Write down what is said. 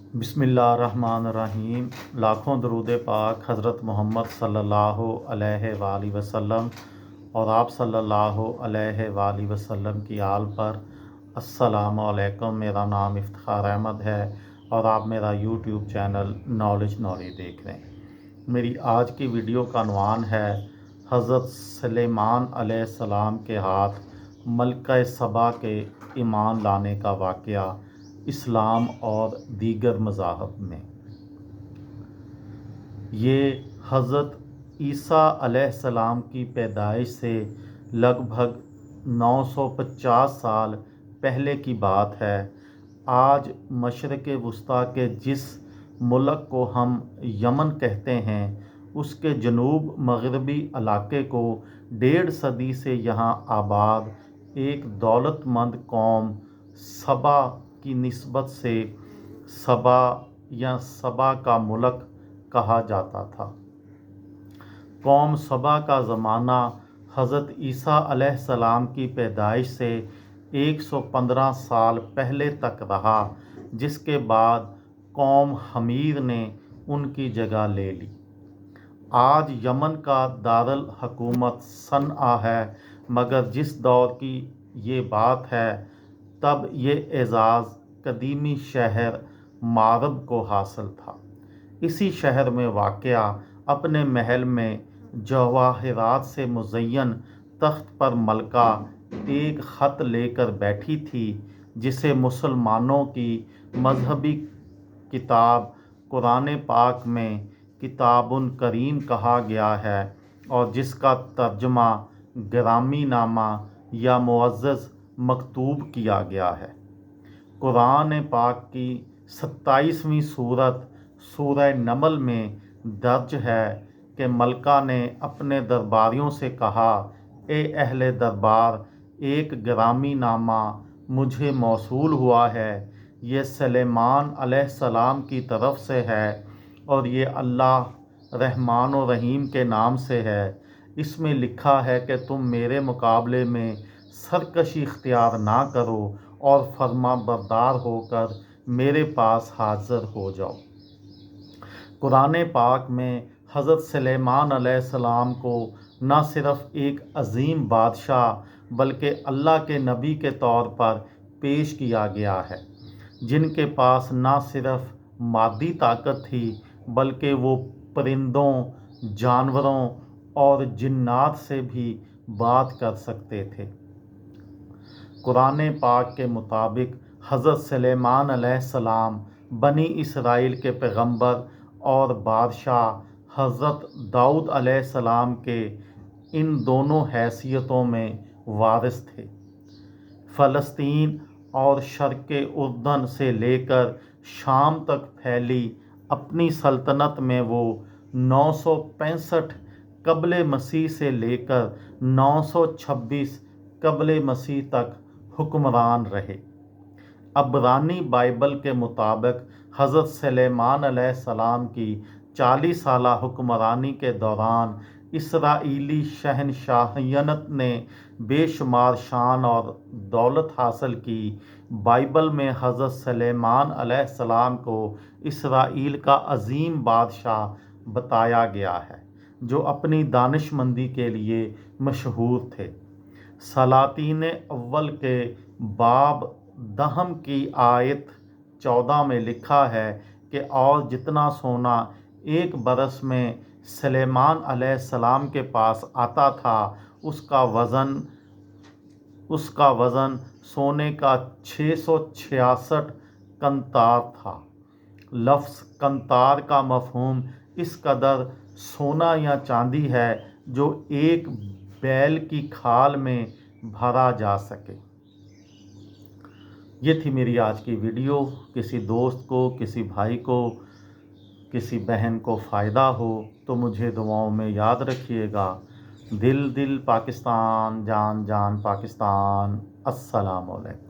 बिस्मिल्लाहिर्रहमानिर्रहीम। लाखों दरूद पाक हज़रत मोहम्मद सल्लल्लाहु अलैहि वसल्लम और आप सल्लल्लाहु अलैहि वसल्लम की आल पर। अस्सलामु अलैकुम। मेरा नाम इफ्तिखार अहमद है और आप मेरा यूट्यूब चैनल नॉलेज देख रहे हैं। मेरी आज की वीडियो का अनवान है हज़रत सुलेमान अलैहिस्सलाम के हाथ मलका सबा के ईमान लाने का वाक़या इस्लाम और दीगर मज़ाहब में। ये हज़रत ईसा अलैहिस्सलाम की पैदाइश से लगभग 950 साल पहले की बात है। आज मशरिक़ वुस्ता के जिस मुल्क को हम यमन कहते हैं, उसके जनूब मगरबी इलाके को 1.5 सदी से यहाँ आबाद एक दौलतमंद कौम सबा की निस्बत से सबा या सबा का मुल्क कहा जाता था। कौम सबा का ज़माना हज़रत ईसा अलैहिस्सलाम की पैदाइश से 115 साल पहले तक रहा, जिसके बाद कौम हमीर ने उनकी जगह ले ली। आज यमन का दारुल हुकूमत सनआ है, मगर जिस दौर की ये बात है तब ये एजाज़ कदीमी शहर मारब को हासिल था। इसी शहर में वाक़या अपने महल में जवाहिरात से मुज़य्यन तख्त पर मलका एक ख़त लेकर बैठी थी, जिसे मुसलमानों की मजहबी किताब कुरान पाक में किताबुन करीम कहा गया है और जिसका तर्जुमा ग्रामी नामा या मुअज़्ज़ज़ मकतूब किया गया है। कुरान पाक की 27वीं सूरत सूरह नमल में दर्ज है कि मलका ने अपने दरबारियों से कहा, ए अहले दरबार, एक ग्रामी नामा मुझे मौसूल हुआ है। ये सुलेमान अलैहिस्सलाम की तरफ से है और ये अल्लाह रहमान और रहीम के नाम से है। इसमें लिखा है कि तुम मेरे मुकाबले में सरकशी इख्तियार ना करो और फर्मा बरदार होकर मेरे पास हाज़िर हो जाओ। कुरान पाक में हज़रत सुलेमान अलैहिस्सलाम को न सिर्फ़ एक अजीम बादशाह बल्कि अल्लाह के नबी के तौर पर पेश किया गया है, जिनके पास न सिर्फ़ मादी ताकत थी बल्कि वो परिंदों, जानवरों और जिन्नात से भी बात कर सकते थे। कुरान पाक के मुताबिक हज़रत सुलेमान अलैहिस्सलाम बनी इसराइल के पैगंबर और बादशाह हज़रत दाऊद अलैहिस्सलाम के इन दोनों हैसियतों में वारिस थे। फ़लस्तीन और शर्क़ उर्दन से लेकर शाम तक फैली अपनी सल्तनत में वो 965 क़ब्ल मसीह से लेकर 926 क़ब्ल मसीह तक हुक्मरान रहे। अबरानी बाइबल के मुताबिक हज़रत सुलेमान अलैहिस्सलाम की 40 साला हुक्मरानी के दौरान इसराइली शहनशाहियत ने बेशुमार शान और दौलत हासिल की। बाइबल में हज़रत सुलेमान अलैहिस्सलाम को इसराइल का अजीम बादशाह बताया गया है, जो अपनी दानिशमंदी के लिए मशहूर थे। सलातीन अव्वल के बाब दहम की आयत 14 में लिखा है कि और जितना सोना एक बरस में सुलेमान अलैहिस्सलाम के पास आता था, उसका वज़न सोने का 666 कंतार था। लफ्ज़ कंतार का मफ़हूम इस कदर सोना या चांदी है जो एक बैल की खाल में भरा जा सके। ये थी मेरी आज की वीडियो। किसी दोस्त को, किसी भाई को, किसी बहन को फ़ायदा हो तो मुझे दुआओं में याद रखिएगा। दिल दिल पाकिस्तान, जान जान पाकिस्तान। अस्सलामु अलैकुम।